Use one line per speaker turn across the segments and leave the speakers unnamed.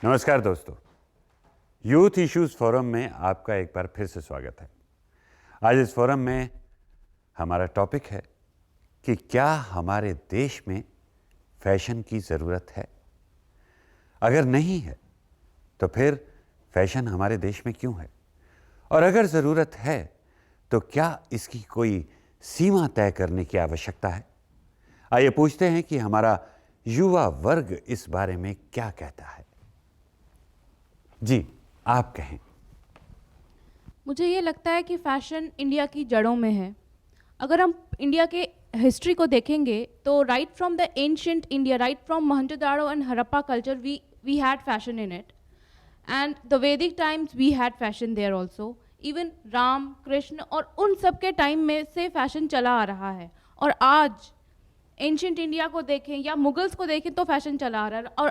नमस्कार दोस्तों, youth issues forum में आपका एक बार फिर से स्वागत है। आज इस फोरम में हमारा टॉपिक है कि क्या हमारे देश में फैशन की ज़रूरत है। अगर नहीं है तो फिर फैशन हमारे देश में क्यों है, और अगर ज़रूरत है तो क्या इसकी कोई सीमा तय करने की आवश्यकता है। आइए पूछते हैं कि हमारा युवा वर्ग इस बारे में क्या कहता है। जी, आप कहें।
मुझे ये लगता है कि फ़ैशन इंडिया की जड़ों में है। अगर हम इंडिया के हिस्ट्री को देखेंगे तो right from the ancient India, right from Mohenjodaro and Harappa culture, we had fashion in it, and the Vedic times we had fashion there also. Even Ram, Krishna और उन सब के टाइम में से फैशन चला आ रहा है। और आज एंशिएंट इंडिया को देखें या मुगल्स को देखें तो फैशन चला आ रहा है, और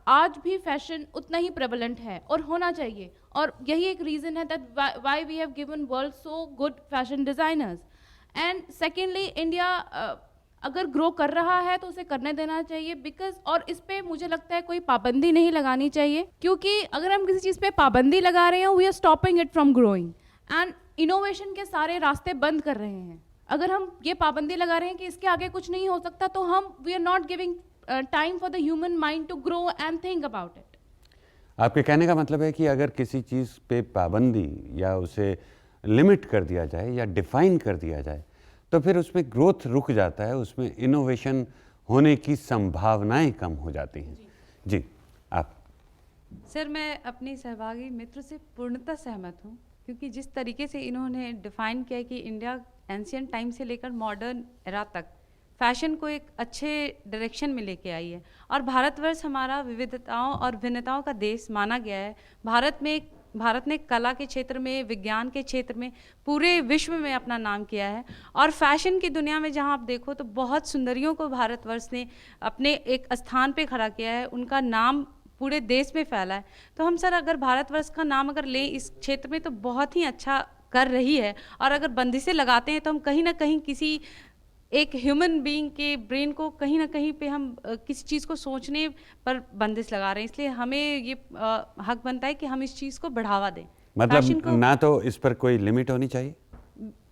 आज भी फैशन उतना ही प्रेवलेंट है और होना चाहिए। और यही एक रीज़न है that why we have given world so good fashion designers. And secondly, India अगर ग्रो कर रहा है तो उसे करने देना चाहिए, बिकॉज और इस पे मुझे लगता है कोई पाबंदी नहीं लगानी चाहिए, क्योंकि अगर हम किसी चीज़ पे पाबंदी लगा रहे हैं, we are stopping it from growing and innovation के सारे रास्ते बंद कर रहे हैं। अगर हम ये पाबंदी लगा रहे हैं कि इसके आगे कुछ नहीं हो सकता, तो हम we are not giving time for the human mind to grow and think about it.
आपके कहने का मतलब है कि अगर किसी चीज़ पे पाबंदी या उसे लिमिट कर दिया जाए या डिफाइन कर दिया जाए तो फिर उसमें ग्रोथ रुक जाता है, उसमें इनोवेशन होने की संभावनाएं कम हो जाती हैं। जी, आप।
सर, मैं अपनी सहभागी मित्र से पूर्णतः सहमत हूँ, क्योंकि जिस तरीके से इन्होंने डिफाइन किया कि इंडिया एंशिएंट टाइम से लेकर मॉडर्न एरा तक फैशन को एक अच्छे डायरेक्शन में लेके आई है। और भारतवर्ष हमारा विविधताओं और भिन्नताओं का देश माना गया है। भारत ने कला के क्षेत्र में, विज्ञान के क्षेत्र में, पूरे विश्व में अपना नाम किया है। और फैशन की दुनिया में जहां आप देखो तो बहुत सुंदरियों को भारतवर्ष ने अपने एक स्थान पे खड़ा किया है, उनका नाम पूरे देश में फैला है। तो हम सर अगर भारतवर्ष का नाम अगर लें इस क्षेत्र में तो बहुत ही अच्छा कर रही है। और अगर बंदिशें लगाते हैं तो हम कहीं ना कहीं किसी एक ह्यूमन बीइंग के ब्रेन को कहीं ना कहीं पे हम किसी चीज़ को सोचने पर बंदिश लगा रहे हैं। इसलिए हमें ये हक बनता है कि हम इस चीज़ को बढ़ावा दें।
मतलब ना तो इस पर कोई लिमिट होनी चाहिए,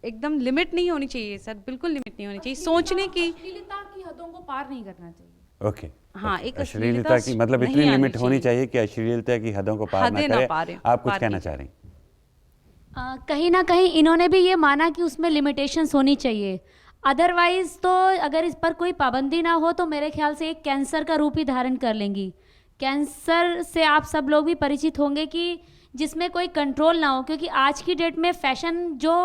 एकदम लिमिट नहीं होनी चाहिए सर, बिल्कुल लिमिट नहीं होनी चाहिए। सोचने की
अश्लीलता की हदों को पार नहीं करना चाहिए।
ओके।
हाँ, एक
अश्लीलता की मतलब इतनी लिमिट होनी चाहिए कि अश्लीलता की हदों को पार ना करे। आप कुछ कहना चाह रही हैं?
कहीं ना कहीं इन्होंने भी ये माना कि उसमें लिमिटेशंस होनी चाहिए। अदरवाइज तो अगर इस पर कोई पाबंदी ना हो तो मेरे ख्याल से एक कैंसर का रूप ही धारण कर लेंगी। कैंसर से आप सब लोग भी परिचित होंगे कि जिसमें कोई कंट्रोल ना हो, क्योंकि आज की डेट में फैशन जो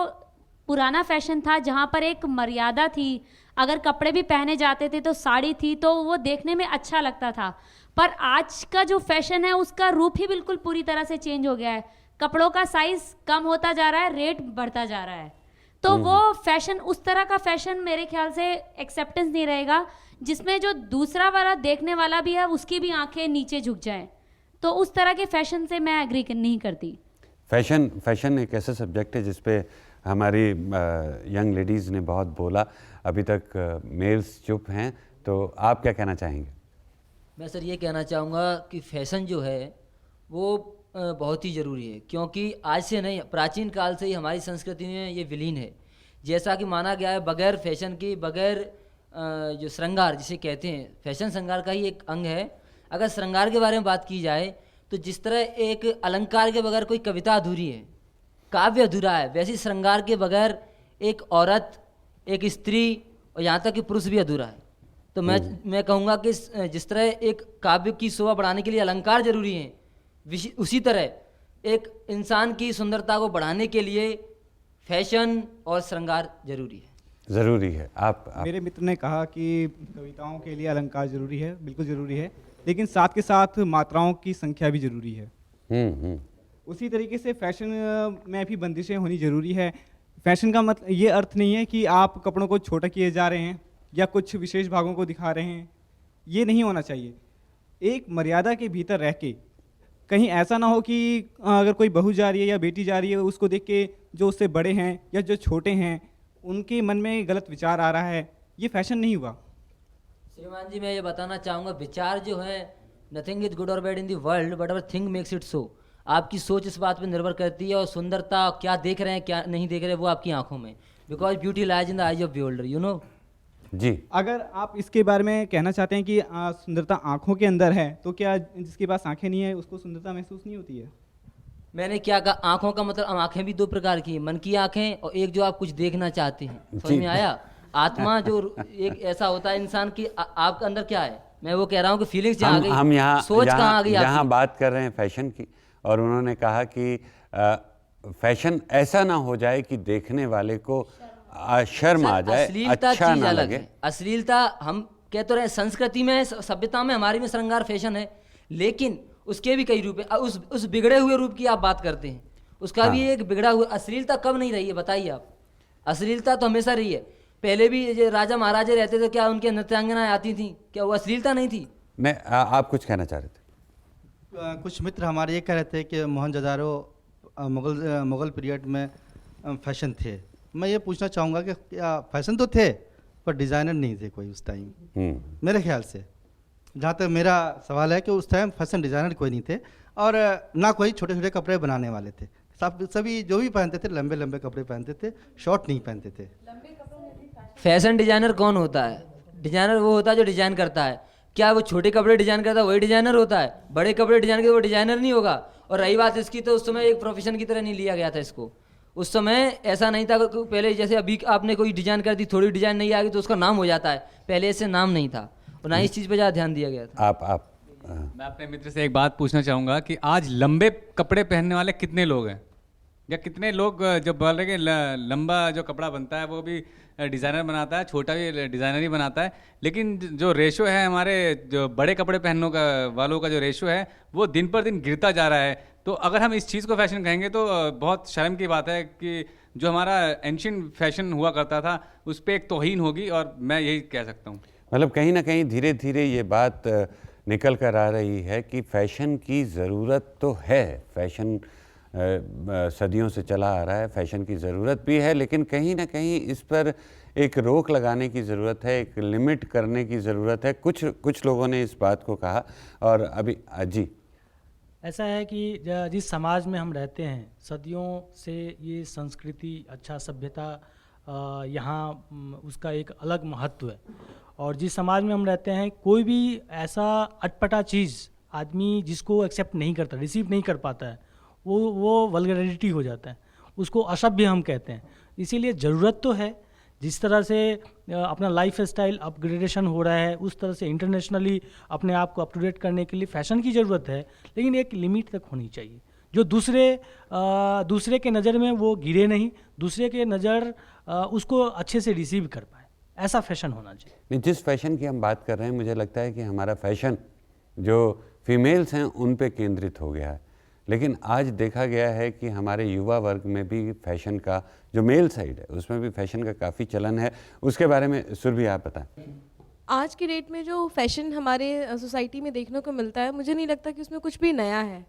पुराना फैशन था जहाँ पर एक मर्यादा थी, अगर कपड़े भी पहने जाते थे तो साड़ी थी तो वो देखने में अच्छा लगता था, पर आज का जो फैशन है उसका रूप ही बिल्कुल पूरी तरह से चेंज हो गया है। कपड़ों का साइज कम होता जा रहा है, रेट बढ़ता जा रहा है, तो वो फैशन, उस तरह का फैशन मेरे ख्याल से एक्सेप्टेंस नहीं रहेगा जिसमें जो दूसरा वाला देखने वाला भी है उसकी भी आंखें नीचे झुक जाएं। तो उस तरह के फैशन से मैं एग्री नहीं करती।
फैशन एक ऐसा सब्जेक्ट है जिस पे हमारी यंग लेडीज़ ने बहुत बोला, अभी तक मेल्स चुप हैं, तो आप क्या कहना चाहेंगे?
मैं सर ये कहना चाहूँगा कि फैशन जो है वो बहुत ही ज़रूरी है, क्योंकि आज से नहीं, प्राचीन काल से ही हमारी संस्कृति में ये विलीन है। जैसा कि माना गया है, बगैर फैशन की, बगैर जो श्रृंगार जिसे कहते हैं, फैशन श्रृंगार का ही एक अंग है। अगर श्रृंगार के बारे में बात की जाए तो जिस तरह एक अलंकार के बगैर कोई कविता अधूरी है, काव्य अधूरा है, वैसे श्रृंगार के बगैर एक औरत, एक स्त्री और यहाँ तक कि पुरुष भी अधूरा है। तो मैं कहूँगा कि जिस तरह एक काव्य की शोभा बढ़ाने के लिए अलंकार जरूरी है, उसी तरह एक इंसान की सुंदरता को बढ़ाने के लिए फैशन और श्रृंगार जरूरी है।
आप
मेरे मित्र ने कहा कि कविताओं के लिए अलंकार जरूरी है, बिल्कुल जरूरी है, लेकिन साथ के साथ मात्राओं की संख्या भी जरूरी है। उसी तरीके से फैशन में भी बंदिशें होनी जरूरी है। फैशन का मतलब ये अर्थ नहीं है कि आप कपड़ों को छोटा किए जा रहे हैं या कुछ विशेष भागों को दिखा रहे हैं, ये नहीं होना चाहिए। एक मर्यादा के भीतर रह के, कहीं ऐसा ना हो कि अगर कोई बहू जा रही है या बेटी जा रही है, उसको देख के जो उससे बड़े हैं या जो छोटे हैं उनके मन में गलत विचार आ रहा है, ये फैशन नहीं हुआ।
श्रीमान जी, मैं ये बताना चाहूँगा, विचार जो है नथिंग इज गुड और bad in the world but our thing makes it so. आपकी सोच इस बात पे निर्भर करती है, और सुंदरता क्या देख रहे हैं क्या नहीं देख रहे हैं वो आपकी आंखों में, because beauty lies in the eyes of beholder, you know.
जी,
अगर आप इसके बारे में कहना चाहते हैं कि सुंदरता आँखों के अंदर है, तो क्या जिसके पास आँखें नहीं है उसको सुंदरता महसूस नहीं होती है?
मैंने क्या कहा, आंखों का मतलब आंखें भी दो प्रकार की हैं, मन की आंखें और एक जो आप कुछ देखना चाहते हैं, समझ
जी।
में आया। आत्मा जो एक ऐसा होता है इंसान की, आपके अंदर क्या है, मैं वो कह रहा हूँ कि फीलिंग्स जहाँ आ गई,
हम यहाँ
सोच कहाँ आ गई
यहाँ
आपकी?
बात कर रहे हैं फैशन की, और उन्होंने कहा कि फैशन ऐसा ना हो जाए कि देखने वाले को शर्म आ
सर,
जाए,
अश्लीलता
अच्छा
चीज
ना
अलग
लगे।
है। अश्लीलता हम कह तो रहे संस्कृति में, सभ्यता में, हमारी में श्रृंगार फैशन है, लेकिन उसके भी कई रूप है। उस बिगड़े हुए रूप की आप बात करते हैं, उसका भी एक बिगड़ा हुआ। अश्लीलता कब नहीं रही है बताइए आप? अश्लीलता तो हमेशा रही है। पहले भी जो राजा महाराजे रहते थे, क्या उनके नृत्यांगनाएं आती थी? क्या वो अश्लीलता नहीं थी?
नहीं, आप कुछ कहना चाह रहे थे?
कुछ मित्र हमारे ये कह रहे थे कि मोहनजोदारो मुगल पीरियड में फैशन थे। मैं ये पूछना चाहूँगा कि क्या फैशन तो थे पर डिज़ाइनर नहीं थे कोई उस टाइम? मेरे ख्याल से, जहाँ तक मेरा सवाल है कि उस टाइम फैशन डिज़ाइनर कोई नहीं थे, और ना कोई छोटे छोटे कपड़े बनाने वाले थे। सब सभी जो भी पहनते थे लंबे लंबे कपड़े पहनते थे, शॉर्ट नहीं पहनते थे।
फैशन डिजाइनर कौन होता है? डिजाइनर वो होता है जो डिजाइन करता है। क्या वो छोटे कपड़े डिजाइन करता है वही डिजाइनर होता है? बड़े कपड़े डिजाइन करता है वो डिजाइनर नहीं होगा। और रही बात इसकी, तो उस समय एक प्रोफेशन की तरह नहीं लिया गया था इसको। उस समय ऐसा नहीं था कि पहले जैसे अभी आपने कोई डिजाइन कर दी, थोड़ी डिजाइन नहीं आ गई तो उसका नाम हो जाता है। पहले ऐसे नाम नहीं था, और ना इस चीज़ पे ज़्यादा ध्यान दिया गया था।
आप
मैं अपने मित्र से एक बात पूछना चाहूँगा कि आज लंबे कपड़े पहनने वाले कितने लोग हैं, या कितने लोग जो बोल रहे हैं कि लंबा जो कपड़ा बनता है वो भी डिज़ाइनर बनाता है, छोटा भी डिज़ाइनर ही बनाता है, लेकिन जो रेशो है हमारे जो बड़े कपड़े पहनने का वालों का जो रेशो है वो दिन पर दिन गिरता जा रहा है। तो अगर हम इस चीज़ को फैशन कहेंगे तो बहुत शर्म की बात है कि जो हमारा एंशिएंट फैशन हुआ करता था उस पर एक तौहीन होगी, और मैं यही कह सकता हूँ।
मतलब कहीं ना कहीं धीरे धीरे ये बात निकल कर आ रही है कि फैशन की ज़रूरत तो है, फैशन सदियों से चला आ रहा है, फैशन की ज़रूरत भी है, लेकिन कहीं ना कहीं इस पर एक रोक लगाने की ज़रूरत है, एक लिमिट करने की ज़रूरत है। कुछ लोगों ने इस बात को कहा। और अभी जी,
ऐसा है कि जिस समाज में हम रहते हैं सदियों से ये संस्कृति, अच्छा सभ्यता यहाँ उसका एक अलग महत्व है। और जिस समाज में हम रहते हैं कोई भी ऐसा अटपटा चीज़ आदमी जिसको एक्सेप्ट नहीं करता, रिसीव नहीं कर पाता है, वो वल्गैरिटी हो जाता है, उसको असभ्य हम कहते हैं। इसीलिए ज़रूरत तो है, जिस तरह से अपना लाइफ स्टाइल अपग्रेडेशन हो रहा है उस तरह से इंटरनेशनली अपने आप को अप टू डेट करने के लिए फैशन की ज़रूरत है, लेकिन एक लिमिट तक होनी चाहिए जो दूसरे के नज़र में वो गिरे नहीं, दूसरे के नज़र उसको अच्छे से रिसीव कर पाए, ऐसा फैशन होना चाहिए।
नहीं, जिस फैशन की हम बात कर रहे हैं मुझे लगता है कि हमारा फैशन जो फीमेल्स हैं उन पे केंद्रित हो गया है, लेकिन आज देखा गया है कि हमारे युवा वर्ग में भी फैशन का जो मेल साइड है उसमें भी फैशन का काफ़ी चलन है। उसके बारे में सुरभि आप बताएं।
आज के डेट में जो फैशन हमारे सोसाइटी में देखने को मिलता है, मुझे नहीं लगता कि उसमें कुछ भी नया है।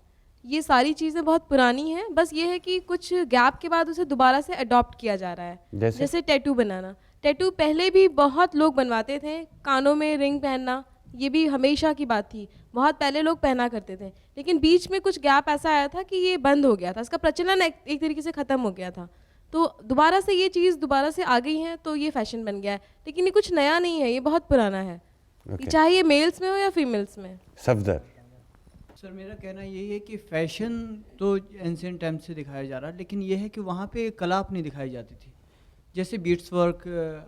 ये सारी चीज़ें बहुत पुरानी हैं, बस ये है कि कुछ गैप के बाद उसे दोबारा से अडॉप्ट किया जा रहा है। जैसे टैटू बनाना, टैटू पहले भी बहुत लोग बनवाते थे। कानों में रिंग पहनना ये भी हमेशा की बात थी, बहुत पहले लोग पहना करते थे, लेकिन बीच में कुछ गैप ऐसा आया था कि ये बंद हो गया था, इसका प्रचलन एक तरीके से ख़त्म हो गया था। तो दोबारा से ये चीज़ दोबारा से आ गई है तो ये फैशन बन गया है, लेकिन ये कुछ नया नहीं है, ये बहुत पुराना है। चाहे ये मेल्स में हो या फीमेल्स में।
सफदर।
सर मेरा कहना यही है कि फैशन तो एंशिएंट टाइम से दिखाया जा रहा है, लेकिन ये है कि वहाँ पे कला अपनी दिखाई जाती थी, जैसे बीट्स वर्क,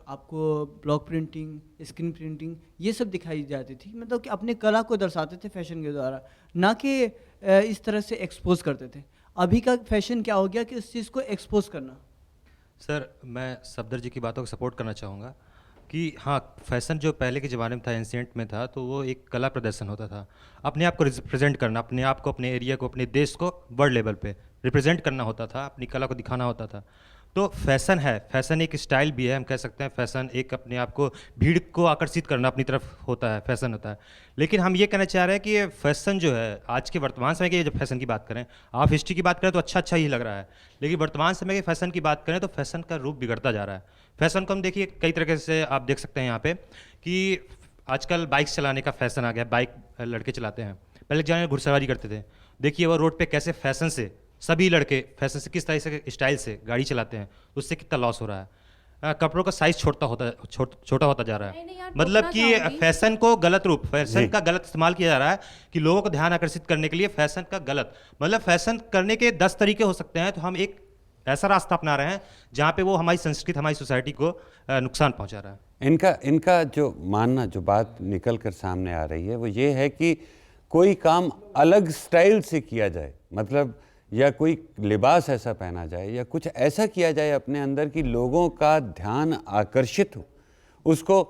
आपको ब्लॉक प्रिंटिंग, स्क्रीन प्रिंटिंग, ये सब दिखाई जाती थी। मतलब कि अपने कला को दर्शाते थे फैशन के द्वारा, ना कि इस तरह से एक्सपोज करते थे। अभी का फैशन क्या हो गया कि उस चीज़ को एक्सपोज करना।
सर मैं सफदर जी की बातों को सपोर्ट करना चाहूँगा कि हाँ, फैशन जो पहले के ज़माने में था, एंशिएंट में था, तो वो एक कला प्रदर्शन होता था, अपने आप को रिप्रेजेंट करना, अपने आप को, अपने एरिया को, अपने देश को वर्ल्ड लेवल पे रिप्रेजेंट करना होता था, अपनी कला को दिखाना होता था। तो फैशन है, फैशन एक स्टाइल भी है, हम कह सकते हैं फैशन एक अपने आप को, भीड़ को आकर्षित करना अपनी तरफ होता है, फैशन होता है। लेकिन हम ये कहना चाह रहे हैं कि ये फैशन जो है आज के वर्तमान समय के, जब फैशन की बात करें, आप हिस्ट्री की बात करें तो अच्छा ही लग रहा है, लेकिन वर्तमान समय के फैशन की बात करें तो फैशन का रूप बिगड़ता जा रहा है। फैशन को हम देखिए कई तरीके से आप देख सकते हैं यहाँ पे कि आजकल बाइक्स चलाने का फैशन आ गया, बाइक लड़के चलाते हैं, पहले के ज़माने में घुड़सवारी करते थे, देखिए वो रोड पे कैसे फैशन से सभी लड़के फैशन से किस तरह से स्टाइल से गाड़ी चलाते हैं, उससे कितना लॉस हो रहा है। कपड़ों का साइज छोटा होता जा रहा
नहीं, नहीं
है।
यार,
मतलब
टोकना
कि
चाहूंगी।
फैशन को गलत रूप, फैशन
जी।
का गलत इस्तेमाल किया जा रहा है कि लोगों को ध्यान आकर्षित करने के लिए फैशन का गलत, मतलब फैशन करने के 10 तरीके हो सकते हैं, तो हम एक ऐसा रास्ता अपना रहे हैं जहाँ पे वो हमारी संस्कृति, हमारी सोसाइटी को नुकसान पहुँचा रहा है।
इनका जो मानना, जो बात निकल कर सामने आ रही है वो ये है कि कोई काम अलग स्टाइल से किया जाए, मतलब या कोई लिबास ऐसा पहना जाए या कुछ ऐसा किया जाए अपने अंदर कि लोगों का ध्यान आकर्षित हो, उसको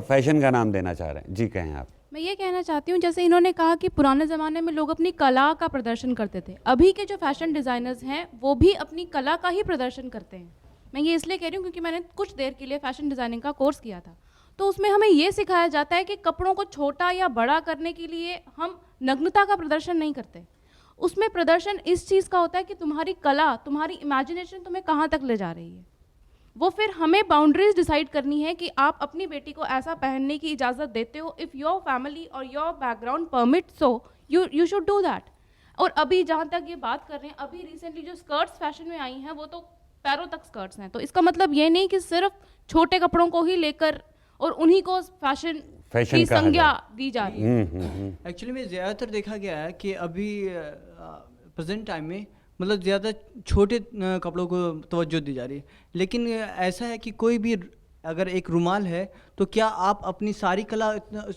फैशन का नाम देना चाह रहे हैं। जी कहें आप।
मैं ये कहना चाहती हूँ, जैसे इन्होंने कहा कि पुराने ज़माने में लोग अपनी कला का प्रदर्शन करते थे, अभी के जो फैशन डिज़ाइनर्स हैं वो भी अपनी कला का ही प्रदर्शन करते हैं। मैं ये इसलिए कह रही हूँ क्योंकि मैंने कुछ देर के लिए फैशन डिज़ाइनिंग का कोर्स किया था, तो उसमें हमें ये सिखाया जाता है कि कपड़ों को छोटा या बड़ा करने के लिए हम नग्नता का प्रदर्शन नहीं करते। उसमें प्रदर्शन इस चीज़ का होता है कि तुम्हारी कला, तुम्हारी इमेजिनेशन तुम्हें कहाँ तक ले जा रही है। वो फिर हमें बाउंड्रीज डिसाइड करनी है कि आप अपनी बेटी को ऐसा पहनने की इजाज़त देते हो, इफ़ योर फैमिली और your background permit so you should do that. और अभी जहाँ तक ये बात कर रहे हैं, अभी रिसेंटली जो स्कर्ट्स फैशन में आई हैं वो तो पैरों तक स्कर्ट्स हैं, तो इसका मतलब ये नहीं कि सिर्फ छोटे कपड़ों को ही लेकर और उन्हीं को फैशन
फैशन
की
कहा
संज्ञा
जाए।
दी जा रही है।
एक्चुअली में ज़्यादातर देखा गया है कि अभी प्रेजेंट टाइम में मतलब ज़्यादा छोटे कपड़ों को तवज्जो दी जा रही है, लेकिन ऐसा है कि कोई भी अगर एक रुमाल है तो क्या आप अपनी सारी कला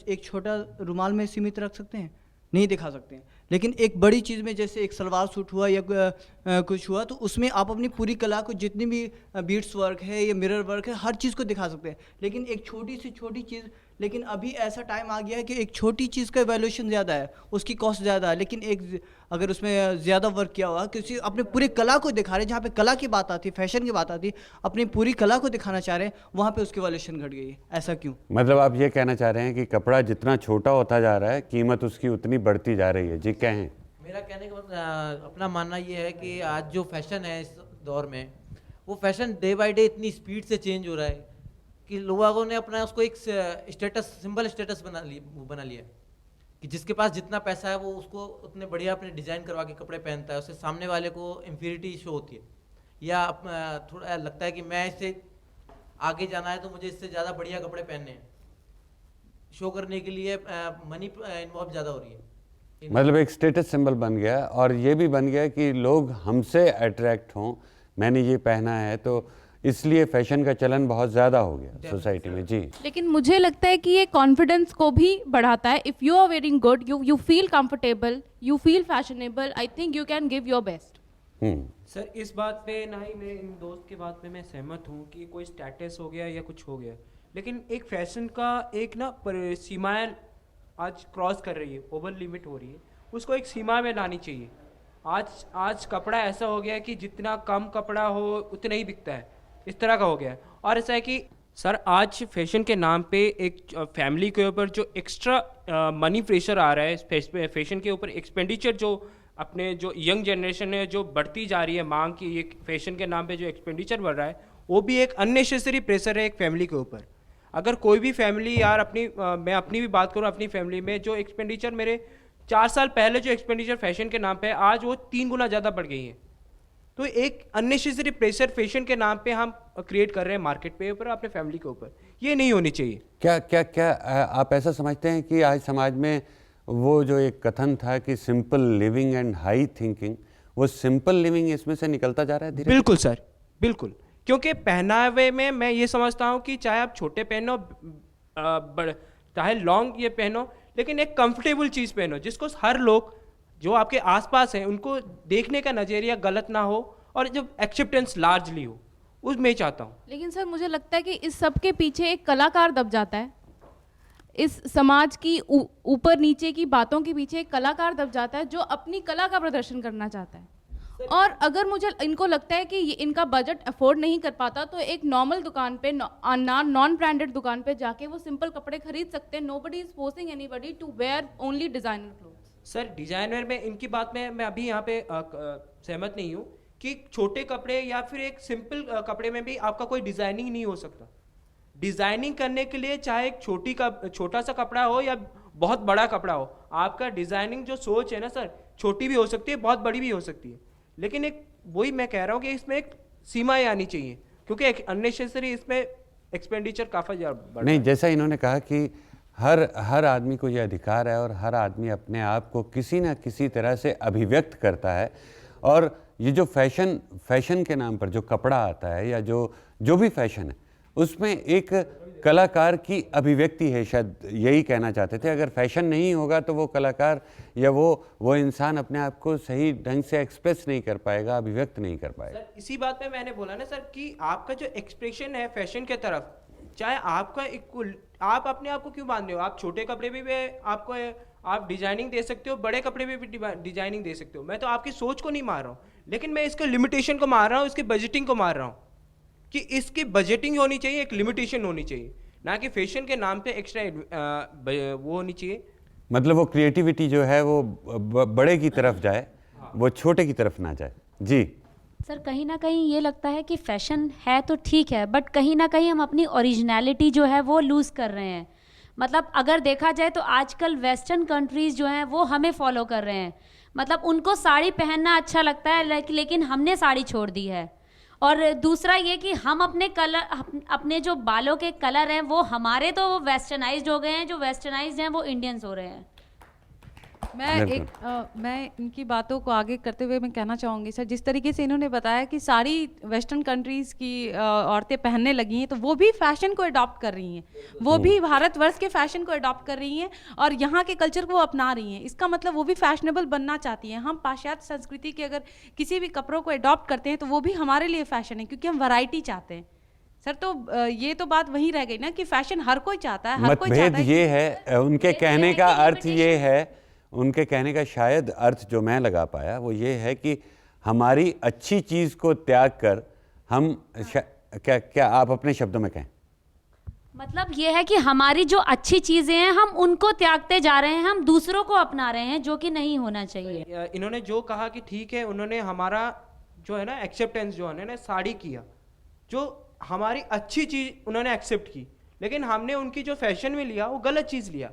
एक छोटा रुमाल में सीमित रख सकते हैं? नहीं दिखा सकते हैं। लेकिन एक बड़ी चीज़ में जैसे एक सलवार सूट हुआ या कुछ हुआ, तो उसमें आप अपनी पूरी कला को, जितनी भी बीट्स वर्क है या मिरर वर्क है, हर चीज़ को दिखा सकते हैं। लेकिन एक छोटी से छोटी चीज़, लेकिन अभी ऐसा टाइम आ गया है कि एक छोटी चीज़ का वैल्यूएशन ज़्यादा है, उसकी कॉस्ट ज़्यादा है, लेकिन एक अगर उसमें ज़्यादा वर्क किया हुआ, किसी अपने पूरी कला को दिखा रहे हैं, जहाँ पे कला की बात आती है, फैशन की बात आती है, अपनी पूरी कला को दिखाना चाह रहे हैं, वहाँ पे उसकी वैल्यूएशन घट गई है। ऐसा क्यों?
मतलब आप ये कहना चाह रहे हैं कि कपड़ा जितना छोटा होता जा रहा है, कीमत उसकी उतनी बढ़ती जा रही है। जी कहें।
मेरा कहने का मतलब अपना मानना ये है कि आज जो फैशन है इस दौर में, वो फैशन डे बाय डे इतनी स्पीड से चेंज हो रहा है कि लोगों ने अपना उसको एक स्टेटस, सिंबल स्टेटस बना लिया कि जिसके पास जितना पैसा है वो उसको उतने बढ़िया अपने डिज़ाइन करवा के कपड़े पहनता है, उससे सामने वाले को इंफीरिटी शो होती है, या थोड़ा लगता है कि मैं इससे आगे जाना है तो मुझे इससे ज़्यादा बढ़िया कपड़े पहनने हैं। शो करने के लिए मनी इन्वॉल्व ज़्यादा हो रही है।
मतलब एक स्टेटस सिंबल बन गया, और ये भी बन गया कि लोग हमसे अट्रैक्ट हों, मैंने ये पहना है, तो इसलिए फैशन का चलन बहुत ज़्यादा हो गया सोसाइटी में। जी।
लेकिन मुझे लगता है कि ये कॉन्फिडेंस को भी बढ़ाता है। If you are wearing good, you feel comfortable, you feel fashionable, I think you can give your best.
Sir इस बात पे ना ही मैं इन दोस्त के बात पे मैं सहमत हूँ कि कोई स्टेटस हो गया या कुछ हो गया, लेकिन एक फैशन का एक ना सीमाएं आज क्रॉस कर रही है, ओवर लिमिट हो रही है, उसको एक सीमा में लानी चाहिए। आज कपड़ा ऐसा हो गया है कि जितना कम कपड़ा हो उतना ही बिकता है, इस तरह का हो गया है। और ऐसा है कि सर आज फैशन के नाम पे एक फैमिली के ऊपर जो एक्स्ट्रा मनी प्रेशर आ रहा है, फैशन के ऊपर एक्सपेंडिचर जो अपने जो यंग जनरेशन है जो बढ़ती जा रही है मांग की, ये फैशन के नाम पे जो एक्सपेंडिचर बढ़ रहा है वो भी एक अननेसेसरी प्रेशर है एक फैमिली के ऊपर। अगर कोई भी फैमिली यार मैं अपनी भी बात करूँ, अपनी फैमिली में जो एक्सपेंडिचर मेरे 4 साल पहले जो एक्सपेंडिचर फैशन के नाम पे आज वो 3 गुना ज़्यादा बढ़ गई है। तो एक अननेसेसरी प्रेशर फैशन के नाम पे हम क्रिएट कर रहे हैं मार्केट पे ऊपर, अपने फैमिली के ऊपर, ये नहीं होनी चाहिए।
क्या आप ऐसा समझते हैं कि आज समाज में वो जो एक कथन था कि simple living and high thinking, वो सिंपल लिविंग इसमें से निकलता जा रहा है धीरे?
बिल्कुल सर, बिल्कुल। क्योंकि पहनावे में मैं ये समझता हूँ कि चाहे आप छोटे पहनो, चाहे लॉन्ग ये पहनो, लेकिन एक कंफर्टेबल चीज़ पहनो जिसको हर लोग जो आपके आसपास हैं उनको देखने का नज़रिया गलत ना हो और जब एक्सेप्टेंस लार्जली हो, उसमें चाहता हूँ।
लेकिन सर मुझे लगता है कि इस सब के पीछे एक कलाकार दब जाता है। इस समाज की ऊपर नीचे की बातों के पीछे एक कलाकार दब जाता है जो अपनी कला का प्रदर्शन करना चाहता है। और अगर मुझे इनको लगता है कि ये इनका बजट अफोर्ड नहीं कर पाता तो एक नॉर्मल दुकान पे, नॉन ब्रांडेड दुकान पे जाके वो सिंपल कपड़े खरीद सकते हैं। Nobody is forcing anybody to wear only designer clothes.
Sir designer में इनकी बात में मैं अभी यहाँ पे सहमत नहीं हूँ कि छोटे कपड़े या फिर एक सिंपल कपड़े में भी आपका कोई डिजाइनिंग नहीं हो सकता। डिजाइनिंग करने के लिए चाहे एक छोटा सा कपड़ा हो या बहुत बड़ा कपड़ा हो, आपका डिज़ाइनिंग जो सोच है ना सर, छोटी भी हो सकती है, बहुत बड़ी भी हो सकती है, लेकिन एक वही मैं कह रहा हूँ कि इसमें एक सीमाएं आनी चाहिए, क्योंकि एक अननेसेसरी इसमें एक्सपेंडिचर काफ़ी ज़्यादा
नहीं, जैसा इन्होंने कहा कि हर आदमी को ये अधिकार है और हर आदमी अपने आप को किसी न किसी तरह से अभिव्यक्त करता है। और ये जो फैशन के नाम पर जो कपड़ा आता है या जो भी फैशन है, उसमें एक कलाकार की अभिव्यक्ति है, शायद यही कहना चाहते थे। अगर फैशन नहीं होगा तो वो कलाकार या वो इंसान अपने आप को सही ढंग से एक्सप्रेस नहीं कर पाएगा, अभिव्यक्त नहीं कर पाएगा।
सर इसी बात पे मैंने बोला ना सर कि आपका जो एक्सप्रेशन है फैशन के तरफ, चाहे आपका आप अपने आप को क्यों बांध रहे हो? आप छोटे कपड़े भी आपको आप डिजाइनिंग दे सकते हो, बड़े कपड़े में भी डिजाइनिंग दे सकते हो। मैं तो आपकी सोच को नहीं मार रहा हूँ, लेकिन मैं इसके लिमिटेशन को मार रहा हूँ, इसकी बजटिंग को मार रहा हूँ कि इसकी बजटिंग होनी चाहिए, एक लिमिटेशन होनी चाहिए, ना कि फैशन के नाम पे एक्स्ट्रा वो होनी चाहिए।
मतलब वो क्रिएटिविटी जो है वो बड़े की तरफ जाए, वो छोटे की तरफ ना जाए। जी
सर, कहीं ना कहीं ये लगता है कि फैशन है तो ठीक है, बट कहीं ना कहीं हम अपनी ओरिजिनलिटी जो है वो लूज़ कर रहे हैं। मतलब अगर देखा जाए तो आजकल वेस्टर्न कंट्रीज़ जो हैं वो हमें फॉलो कर रहे हैं। मतलब उनको साड़ी पहनना अच्छा लगता है, लेकिन हमने साड़ी छोड़ दी है। और दूसरा ये कि हम अपने जो बालों के कलर हैं वो हमारे तो वो वेस्टर्नाइज्ड हो गए हैं, जो वेस्टर्नाइज्ड हैं वो इंडियंस हो रहे हैं।
मैं इनकी बातों को आगे करते हुए मैं कहना चाहूँगी सर, जिस तरीके से इन्होंने बताया कि सारी वेस्टर्न कंट्रीज़ की औरतें पहनने लगी हैं, तो वो भी फैशन को अडॉप्ट कर रही हैं, वो भी भारतवर्ष के फैशन को अडॉप्ट कर रही हैं और यहाँ के कल्चर को वो अपना रही हैं। इसका मतलब वो भी फैशनेबल बनना चाहती हैं। हम पाश्चात्य संस्कृति के अगर किसी भी कपड़ों को अडॉप्ट करते हैं तो वो भी हमारे लिए फैशन है, क्योंकि हम वैरायटी चाहते हैं सर। तो ये तो बात वही रह गई ना कि फैशन हर कोई चाहता है, हर कोई चाहता है।
मतभेद ये है, उनके कहने का अर्थ ये है, उनके कहने का शायद अर्थ जो मैं लगा पाया वो ये है कि हमारी अच्छी चीज़ को त्याग कर हम क्या आप अपने शब्दों में कहें?
मतलब ये है कि हमारी जो अच्छी चीज़ें हैं हम उनको त्यागते जा रहे हैं, हम दूसरों को अपना रहे हैं, जो कि नहीं होना चाहिए।
इन्होंने जो कहा कि ठीक है, उन्होंने हमारा जो है ना एक्सेप्टेंस जो है ना साड़ी किया, जो हमारी अच्छी चीज़ उन्होंने एक्सेप्ट की, लेकिन हमने उनकी जो फैशन में लिया वो गलत चीज़ लिया।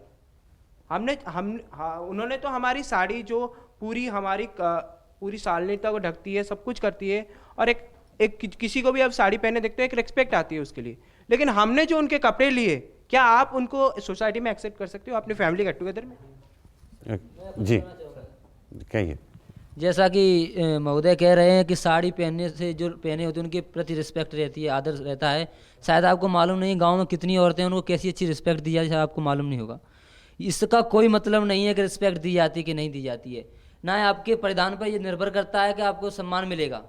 उन्होंने तो हमारी साड़ी जो पूरी हमारी पूरी सालनीता को ढकती है, सब कुछ करती है, और एक किसी को भी अब साड़ी पहने देखते हो एक रिस्पेक्ट आती है उसके लिए, लेकिन हमने जो उनके कपड़े लिए, क्या आप उनको सोसाइटी में एक्सेप्ट कर सकते हो अपनी फैमिली गेट टुगेदर में?
जी कहिए।
जैसा कि महोदय कह रहे हैं कि साड़ी पहनने से जो पहने होते हैं उनके प्रति रिस्पेक्ट रहती है, आदर रहता है। शायद आपको मालूम नहीं गांव में कितनी औरतें हैं, उनको कैसी अच्छी रिस्पेक्ट दी जाती है, आपको मालूम नहीं होगा। इसका कोई मतलब नहीं है कि रिस्पेक्ट दी जाती है कि नहीं दी जाती है, ना आपके परिधान पर ये निर्भर करता है कि आपको सम्मान मिलेगा।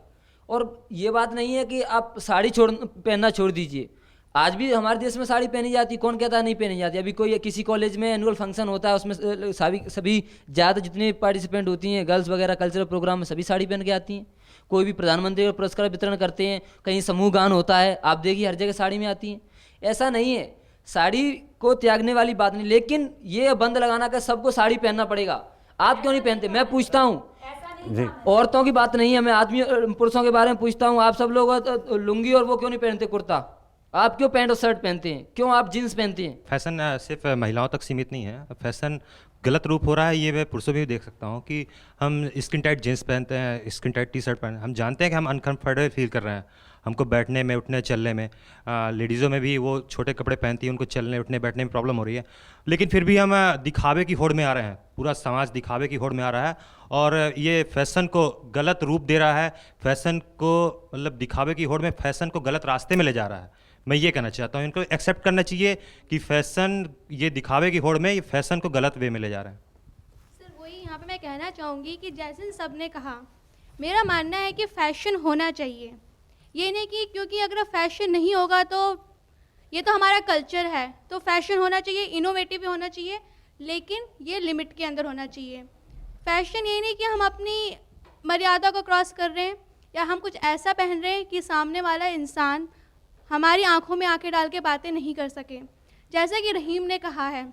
और ये बात नहीं है कि आप साड़ी पहनना छोड़ दीजिए, आज भी हमारे देश में साड़ी पहनी जाती है, कौन कहता है नहीं पहनी जाती। अभी कोई किसी कॉलेज में एनुअल फंक्शन होता है, उसमें सभी ज़्यादा जितनी पार्टिसिपेंट होती हैं गर्ल्स वगैरह कल्चरल प्रोग्राम में सभी साड़ी पहन के आती हैं। कोई भी प्रधानमंत्री को पुरस्कार वितरण करते हैं, कहीं समूह गान होता है, आप देखिए हर जगह साड़ी में आती हैं। ऐसा नहीं है, साड़ी को त्यागने वाली बात नहीं, लेकिन ये बंद लगाना कि सबको साड़ी पहनना पड़ेगा। आप क्यों नहीं पहनते? मैं पूछता हूँ, औरतों की बात नहीं है, मैं आदमी पुरुषों के बारे में पूछता हूँ। आप सब लोग लुंगी और वो क्यों नहीं पहनते कुर्ता? आप क्यों पैंट और शर्ट पहनते हैं? क्यों आप जीन्स पहनते हैं?
फैशन सिर्फ महिलाओं तक सीमित नहीं है, फैशन गलत रूप हो रहा है। ये मैं पुरुषों में भी देख सकता हूँ कि हम स्किन टाइट जीन्स पहनते हैं, स्किन टाइट टी शर्ट पहनते हैं। हम जानते हैं कि हम अनकम्फर्टेबल फील कर रहे हैं, हमको बैठने में, उठने चलने में। लेडीज़ों में भी वो छोटे कपड़े पहनती हैं, उनको चलने उठने बैठने में प्रॉब्लम हो रही है, लेकिन फिर भी हम दिखावे की होड़ में आ रहे हैं। पूरा समाज दिखावे की होड़ में आ रहा है और ये फैशन को गलत रूप दे रहा है, फैशन को मतलब दिखावे की होड़ में फैशन को गलत रास्ते में ले जा रहा है। मैं ये कहना चाहता हूँ, इनको एक्सेप्ट करना चाहिए कि फैशन ये दिखावे की होड़ में ये फैशन को गलत वे में ले जा रहा है।
सर वही यहाँ पे मैं कहना चाहूँगी कि जैसे सब ने कहा, मेरा मानना है कि फ़ैशन होना चाहिए। ये नहीं कि क्योंकि अगर फैशन नहीं होगा तो ये तो हमारा कल्चर है, तो फैशन होना चाहिए, इनोवेटिव भी होना चाहिए, लेकिन ये लिमिट के अंदर होना चाहिए। फैशन ये नहीं कि हम अपनी मर्यादा को क्रॉस कर रहे हैं या हम कुछ ऐसा पहन रहे हैं कि सामने वाला इंसान हमारी आंखों में आंखें डाल के बातें नहीं कर सके। जैसे कि रहीम ने कहा है,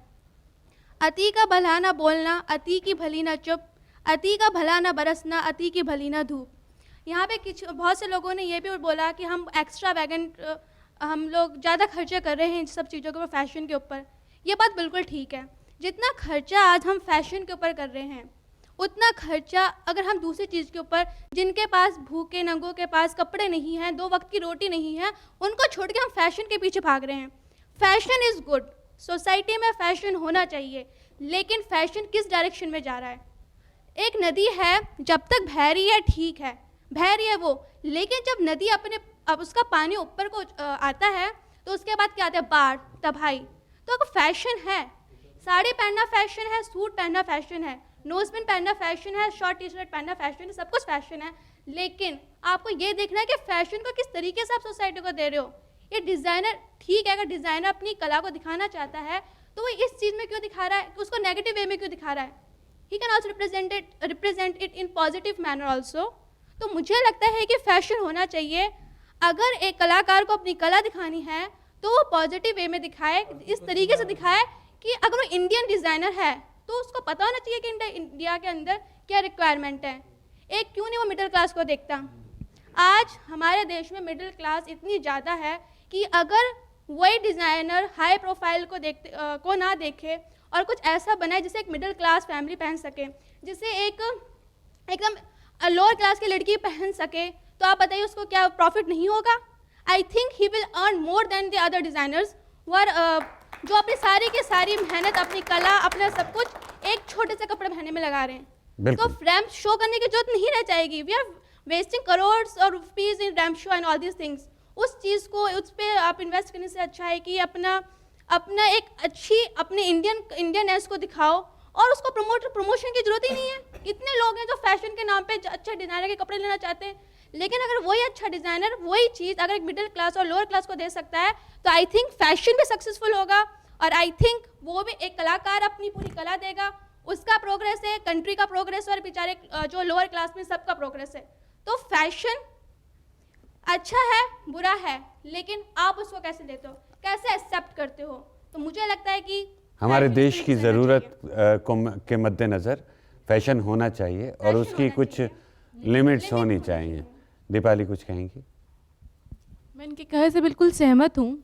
अति का भला ना बोलना, अति की भली ना चुप, अति का भला ना बरसना, अति की भली ना धूप। यहाँ पे बहुत से लोगों ने ये भी बोला कि हम एक्स्ट्रा वैगेंट हम लोग ज़्यादा खर्चे कर रहे हैं इन सब चीज़ों के ऊपर, फैशन के ऊपर। ये बात बिल्कुल ठीक है, जितना खर्चा आज हम फैशन के ऊपर कर रहे हैं, उतना खर्चा अगर हम दूसरी चीज़ के ऊपर, जिनके पास भूखे नंगों के पास कपड़े नहीं हैं, 2 वक्त की रोटी नहीं है, उनको छोड़ के हम फैशन के पीछे भाग रहे हैं। फैशन इज़ गुड, सोसाइटी में फैशन होना चाहिए, लेकिन फैशन किस डायरेक्शन में जा रहा है? एक नदी है, जब तक बह रही है ठीक है, बह रही है वो, लेकिन जब नदी अब उसका पानी ऊपर को आता है तो उसके बाद क्या आता है? बाढ़, तबाही। तो अगर फैशन है, साड़ी पहनना फैशन है, सूट पहनना फैशन है, नोजपिन पहनना फैशन है, शॉर्ट टी शर्ट पहनना फैशन है, सब कुछ फैशन है, लेकिन आपको ये देखना है कि फैशन को किस तरीके से आप सोसाइटी को दे रहे हो। ये डिज़ाइनर, ठीक है, अगर डिज़ाइनर अपनी कला को दिखाना चाहता है तो वो इस चीज़ में क्यों दिखा रहा है, कि उसको नेगेटिव वे में क्यों दिखा रहा है? He can also represent it in positive manner also. तो मुझे लगता है कि फैशन होना चाहिए। अगर एक कलाकार को अपनी कला दिखानी है तो वो पॉजिटिव वे में दिखाए, इस तरीके से दिखाए कि अगर वो इंडियन डिज़ाइनर है तो उसको पता होना चाहिए कि इंडिया के अंदर क्या रिक्वायरमेंट है। एक क्यों नहीं वो मिडिल क्लास को देखता? आज हमारे देश में मिडिल क्लास इतनी ज़्यादा है कि अगर वही डिज़ाइनर हाई प्रोफाइल को ना देखे और कुछ ऐसा बनाए जिसे एक मिडिल क्लास फैमिली पहन सके, जिसे एकदम लोअर क्लास की लड़की पहन सके, तो आप बताइए उसको क्या प्रॉफिट नहीं होगा? I think he will earn more than the other designers जो अपनी सारी की सारी मेहनत, अपनी कला, अपना सब कुछ एक छोटे से कपड़े पहनने में लगा रहे हैं। तो रैम्प शो करने की जरूरत नहीं रह जाएगी। वी आर वेस्टिंग करोड्स और rupees in ramp show and all these things. उस चीज़ को, उस पर आप इन्वेस्ट करने से अच्छा है कि अपना एक अच्छी अपने इंडियननेस को दिखाओ और उसको प्रमोशन की जरूरत ही नहीं है। इतने लोग हैं जो फैशन के नाम पे अच्छे डिज़ाइनर के कपड़े लेना चाहते हैं, लेकिन अगर वही अच्छा डिज़ाइनर वही चीज़ अगर एक मिडिल क्लास और लोअर क्लास को दे सकता है तो आई थिंक फैशन भी सक्सेसफुल होगा। और आई थिंक वो भी एक कलाकार अपनी पूरी कला देगा, उसका प्रोग्रेस है, कंट्री का प्रोग्रेस और बेचारे जो लोअर क्लास में सबका प्रोग्रेस है। तो फैशन अच्छा है, बुरा है, लेकिन आप उसको कैसे लेते हो, कैसे एक्सेप्ट करते हो? तो मुझे लगता है कि
हमारे देश की ज़रूरत के मद्देनज़र फैशन होना चाहिए और उसकी कुछ लिमिट्स होनी चाहिए। दीपाली कुछ कहेंगी?
मैं इनके कहे से बिल्कुल सहमत हूँ,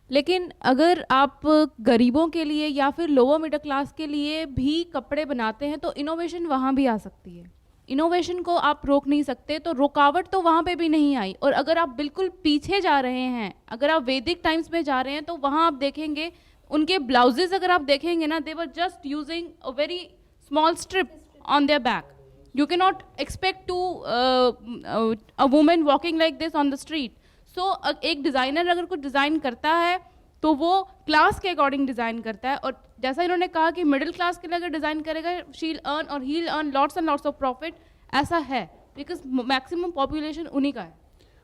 लेकिन अगर आप गरीबों के लिए या फिर लोअर मिडिल क्लास के लिए भी कपड़े बनाते हैं तो इनोवेशन वहाँ भी आ सकती है। इनोवेशन को आप रोक नहीं सकते, तो रुकावट तो वहाँ पे भी नहीं आई। और अगर आप बिल्कुल पीछे जा रहे हैं, अगर आप वैदिक टाइम्स में जा रहे हैं, तो वहाँ आप देखेंगे उनके ब्लाउजेज अगर आप देखेंगे ना, they were just using a very small strip on their back. You cannot expect to a woman walking like this on the street. So एक डिज़ाइनर अगर कुछ डिज़ाइन करता है तो वो क्लास के अकॉर्डिंग डिज़ाइन करता है। और जैसा इन्होंने कहा कि मिडिल क्लास के लिए अगर डिज़ाइन करेगा शी विल अर्न और he will earn lots and lots of profit. ऐसा है बिकॉज मैक्सिमम पॉपुलेशन उन्हीं का है।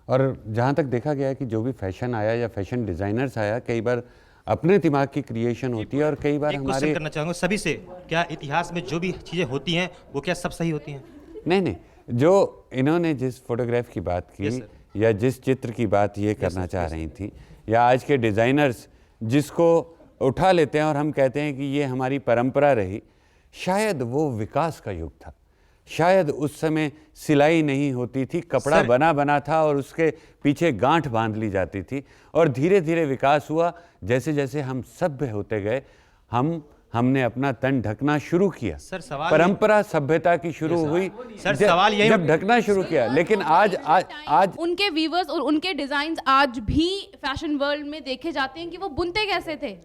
और जहाँ तक देखा गया है कि जो भी फैशन आया या फैशन डिज़ाइनर्स आया, कई बार अपने दिमाग की क्रिएशन होती है और कई बार हमारे
करना चाहूँगा सभी से, क्या इतिहास में जो भी चीज़ें होती हैं वो क्या सब सही होती हैं?
नहीं, जो इन्होंने जिस फोटोग्राफ की बात की या जिस चित्र की बात ये करना चाह रही थी, या आज के डिज़ाइनर्स जिसको उठा लेते हैं और हम कहते हैं कि ये हमारी परंपरा रही, शायद वो विकास का युग था। शायद उस समय सिलाई नहीं होती थी, कपड़ा बना था और उसके पीछे गांठ बांध ली जाती थी, और धीरे धीरे विकास हुआ। जैसे जैसे हम सभ्य होते गए, हमने अपना तन ढकना शुरू किया।
सर सवाल
परंपरा सभ्यता की शुरू हुई
सर, सवाल यही
जब ढकना शुरू किया। लेकिन आज
उनके वीवर्स और उनके डिजाइन्स आज भी फैशन वर्ल्ड में देखे जाते हैं कि वो बुनते कैसे थे।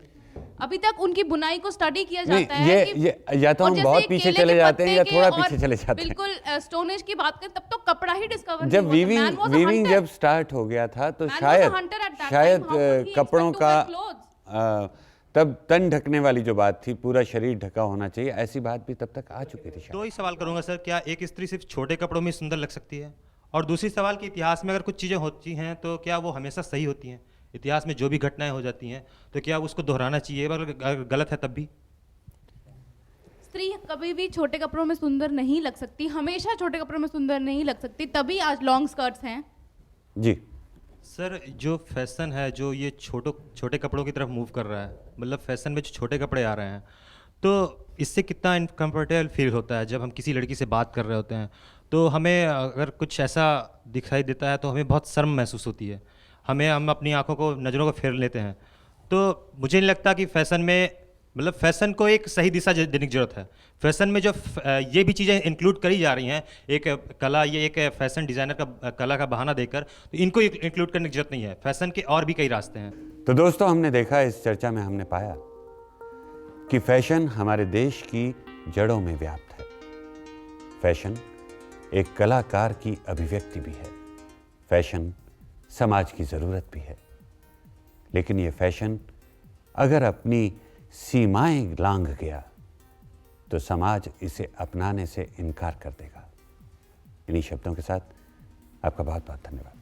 अभी तक उनकी बुनाई को स्टडी किया जाता है।
ये या तो हम बहुत पीछे चले जाते हैं या थोड़ा पीछे चले जाते हैं।
बिल्कुल स्टोन एज की बात करें तब तो कपड़ा ही डिस्कवर
जब वीविंग जब स्टार्ट हो गया था तो शायद कपड़ों का तब तन ढकने वाली जो बात थी, पूरा शरीर ढका होना चाहिए, ऐसी बात भी तब तक आ चुकी थी।
तो ही सवाल करूंगा सर, क्या एक स्त्री सिर्फ छोटे कपड़ों में सुंदर लग सकती है? और दूसरी सवाल कि इतिहास में अगर कुछ चीज़ें होती हैं तो क्या वो हमेशा सही होती हैं? इतिहास में जो भी घटनाएं हो जाती हैं तो क्या उसको दोहराना चाहिए, अगर गलत है तब भी?
स्त्री कभी भी छोटे कपड़ों में सुंदर नहीं लग सकती, हमेशा छोटे कपड़ों में सुंदर नहीं लग सकती, तभी आज लॉन्ग स्कर्ट्स हैं। जी
सर, जो फैशन है, जो ये छोटे कपड़ों की तरफ मूव कर रहा है, मतलब फैशन में जो छोटे कपड़े आ रहे हैं, तो इससे कितना इनकम्फर्टेबल फील होता है जब हम किसी लड़की से बात कर रहे होते हैं, तो हमें अगर कुछ ऐसा दिखाई देता है तो हमें बहुत शर्म महसूस होती है, हम अपनी आंखों को, नज़रों को फेर लेते हैं। तो मुझे नहीं लगता कि फैशन में मतलब फैशन को एक सही दिशा देने की जरूरत है। फैशन में जो ये भी चीज़ें इंक्लूड करी जा रही हैं, एक कला, ये एक फैशन डिज़ाइनर का कला का बहाना देकर, तो इनको इंक्लूड करने की जरूरत नहीं है। फैशन के और भी कई रास्ते हैं।
तो दोस्तों, हमने देखा, इस चर्चा में हमने पाया कि फैशन हमारे देश की जड़ों में व्याप्त है। फैशन एक कलाकार की अभिव्यक्ति भी है। फैशन समाज की ज़रूरत भी है। लेकिन ये फैशन अगर अपनी सीमाएं लांघ गया तो समाज इसे अपनाने से इनकार कर देगा। इन्हीं शब्दों के साथ आपका बहुत बहुत धन्यवाद।